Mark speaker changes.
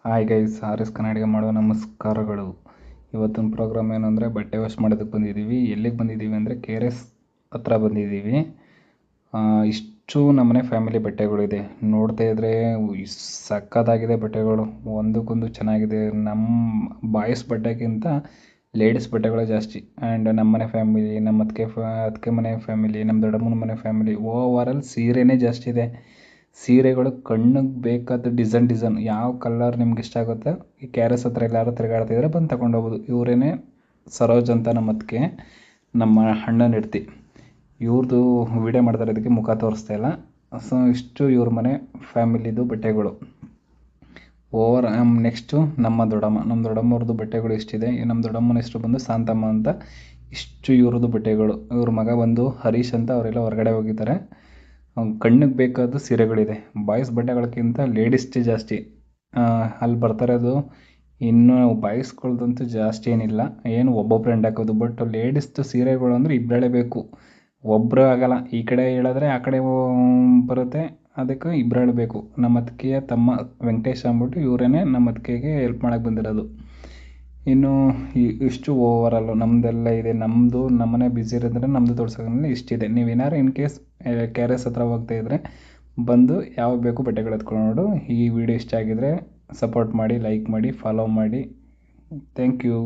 Speaker 1: Hi guys, R S ಕನ್ನಡಿಗ ಮಾಡುವ ನಮಸ್ಕಾರಗಳು. ಇವತ್ತಿನ ಪ್ರೋಗ್ರಾಮ್ ಏನಂದರೆ ಬಟ್ಟೆ ವಾಶ್ ಮಾಡೋದಕ್ಕೆ ಬಂದಿದ್ದೀವಿ. ಎಲ್ಲಿಗೆ ಬಂದಿದ್ದೀವಿ ಅಂದರೆ KRS ಹತ್ರ ಬಂದಿದ್ದೀವಿ. ಇಷ್ಟು ನಮ್ಮನೆ ಫ್ಯಾಮಿಲಿ ಬಟ್ಟೆಗಳಿದೆ. ನೋಡ್ತಾ ಇದ್ದರೆ ಸಕ್ಕತ್ತಾಗಿದೆ ಬಟ್ಟೆಗಳು, ಒಂದಕ್ಕೊಂದು ಚೆನ್ನಾಗಿದೆ. ನಮ್ಮ ಬಾಯ್ಸ್ ಬಟ್ಟೆಗಿಂತ ಲೇಡೀಸ್ ಬಟ್ಟೆಗಳೇ ಜಾಸ್ತಿ. ಆ್ಯಂಡ್ ನಮ್ಮನೆ ಫ್ಯಾಮಿಲಿ, ನಮ್ಮ ಅದಕ್ಕೆ ಮನೆ ಫ್ಯಾಮಿಲಿ, ನಮ್ಮ ದೊಡ್ಡಮ್ಮನ ಮನೆ ಫ್ಯಾಮಿಲಿ, ಓವರಾಲ್ ಸೀರೆನೇ ಜಾಸ್ತಿ ಇದೆ. ಸೀರೆಗಳು ಕಣ್ಣಿಗೆ ಬೇಕಾದ ಡಿಸೈನ್ ಯಾವ ಕಲರ್ ನಿಮ್ಗೆ ಇಷ್ಟ ಆಗುತ್ತೆ ಈ KRS ಹತ್ರ ಎಲ್ಲಾರು ತಿರುಗಾಡ್ತಿದ್ರೆ ಬಂದು ತಗೊಂಡೋಗ್ಬೋದು. ಇವರೇನೆ ಸರೋಜ್ ಅಂತ ನಮ್ಮ ಅದಕ್ಕೆ ನಮ್ಮ ಅಣ್ಣನ ಹೆಂಡ್ತಿ. ಇವ್ರದ್ದು ವಿಡಿಯೋ ಮಾಡ್ತಾರೆ, ಅದಕ್ಕೆ ಮುಖ ತೋರಿಸ್ತಾ ಇಲ್ಲ. ಸೊ ಇಷ್ಟು ಇವ್ರ ಮನೆ ಫ್ಯಾಮಿಲಿದು ಬಟ್ಟೆಗಳು. ನೆಕ್ಸ್ಟು ನಮ್ಮ ದೊಡ್ಡಮ್ಮವ್ರದ್ದು ಬಟ್ಟೆಗಳು ಇಷ್ಟಿದೆ. ನಮ್ಮ ದೊಡ್ಡಮ್ಮನ ಹೆಸರು ಬಂದು ಶಾಂತಮ್ಮ ಅಂತ. ಇಷ್ಟು ಇವ್ರದ್ದು ಬಟ್ಟೆಗಳು. ಇವ್ರ ಮಗ ಬಂದು ಹರೀಶ್ ಅಂತ, ಅವರೆಲ್ಲ ಹೊರಗಡೆ ಹೋಗಿದ್ದಾರೆ. ಕಣ್ಣಿಗೆ ಬೇಕಾದ ಸೀರೆಗಳಿದೆ. ಬಾಯ್ಸ್ ಬಟ್ಟೆಗಳಕ್ಕಿಂತ ಲೇಡೀಸ್ದೇ ಜಾಸ್ತಿ. ಅಲ್ಲಿ ಬರ್ತಾಯಿರೋದು ಇನ್ನು ಬಾಯ್ಸ್ಗಳ್ದಂತೂ ಜಾಸ್ತಿ ಏನಿಲ್ಲ, ಏನು ಒಬ್ಬೊಬ್ರು ಎಂಡ್ ಹಾಕೋದು. ಬಟ್ ಲೇಡೀಸ್ದು ಸೀರೆಗಳು ಅಂದರೆ ಇಬ್ಬರೇ ಬೇಕು, ಒಬ್ಬರು ಆಗಲ್ಲ. ಈ ಕಡೆ ಹೇಳಿದ್ರೆ ಆ ಕಡೆ ಬರುತ್ತೆ, ಅದಕ್ಕೆ ಇಬ್ಬರು ಹೇಳಬೇಕು. ನಮ್ಮ ಅತ್ತಿಗೆಯ ತಮ್ಮ ವೆಂಕಟೇಶ್ ಅಂದ್ಬಿಟ್ಟು ಇವರೇನೆ ನಮ್ಮ ಅತ್ತಿಗೆಗೆ ಹೆಲ್ಪ್ ಮಾಡೋಕ್ಕೆ ಬಂದಿರೋದು. ಇನ್ನು ಇಷ್ಟು ಓವರಾಲು ನಮ್ಮದೆಲ್ಲ ಇದೆ. ನಮ್ಮನೆ ಬ್ಯುಸಿ ಇರೋದ್ರೆ ನಮ್ಮದು ತೋರ್ಸೋದ್ರಲ್ಲಿ ಇಷ್ಟಿದೆ. ನೀವೇನಾದ್ರು ಇನ್ ಕೇಸ್ KRS ಹತ್ರ ಹೋಗ್ತಾಯಿದ್ರೆ ಬಂದು ಯಾವ ಬೇಕು ಬಟ್ಟೆಗಳು ಎತ್ಕೊಂಡು. ಈ ವಿಡಿಯೋ ಇಷ್ಟ ಆಗಿದರೆ ಸಪೋರ್ಟ್ ಮಾಡಿ, ಲೈಕ್ ಮಾಡಿ, ಫಾಲೋ ಮಾಡಿ. Thank you.